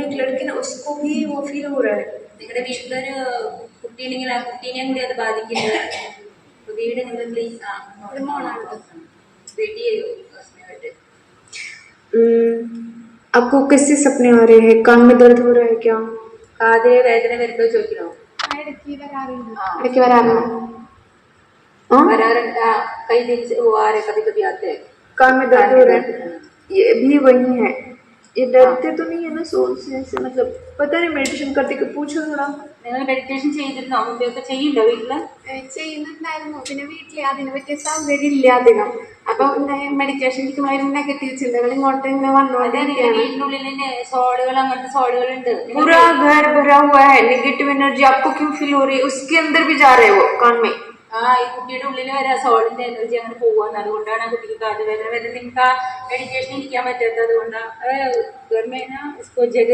एक लड़की ना उसको भी वो फील हो रहा है. നിങ്ങളുടെ വീട്ടിലൊരു കുട്ടിയുണ്ടെങ്കിൽ ആ കുട്ടീനെയും കൂടി അത് ബാധിക്കുന്നത്. പുതിയ പ്ലീസ് വെയിറ്റ് ചെയ്യൂ പ്രശ്നമായിട്ട്. आपको कैसे सपने आ रहे हैं? कान में दर्द हो रहा है क्या? കാതിലെ വേദന വരുമ്പോ ചോദിക്കണോ? इടയ്ക്ക് വരാറുണ്ട്. വരാറുണ്ട്. കൈ തിരിച്ച് പോവാറ് കभी कभी आते हैं. कान में दर्द हो रहा है. ये भी वही है. ये डरते तो नहीं है ना सोच से, मतलब पता नहीं मेडिटेशन करते कि पूछो थोड़ा. നിങ്ങൾ മെഡിറ്റേഷൻ ചെയ്തിരുന്നോ? മുമ്പൊക്കെ ചെയ്യണ്ടോ വീട്ടില്? ചെയ്യുന്നുണ്ടായിരുന്നു. പിന്നെ വീട്ടിൽ അതിനെ പറ്റിയ സൗകര്യം ഇല്ല അധികം. അപ്പൊ മെഡിറ്റേഷൻ ഇരിക്കുമ്പോൾ നെഗറ്റീവ് ചിന്തകൾ ഇങ്ങോട്ട് ഇങ്ങനെ വന്നോണ്ടിരിക്കുകയാണ്. വീട്ടിനുള്ളിൽ സോളുകൾ, അങ്ങനത്തെ സോളുകൾ ഉണ്ട്. पूरा घर भरा हुआ है नेगेटिव एनर्जी. आपको क्यों फील हो रही है? उसके अंदर भी जा रहे हो कान में. ഈ കുട്ടിയുടെ ഉള്ളിൽ വരെ സോളിന്റെ എനർജി അങ്ങനെ പോവാന്ന്. അതുകൊണ്ടാണ് ആ കുട്ടിക്ക് കാത് വേദന വരുന്നത്. നിങ്ങൾക്ക് ആ മെഡിറ്റേഷൻ ഇരിക്കാൻ പറ്റാത്തത് കൊണ്ടാണ്.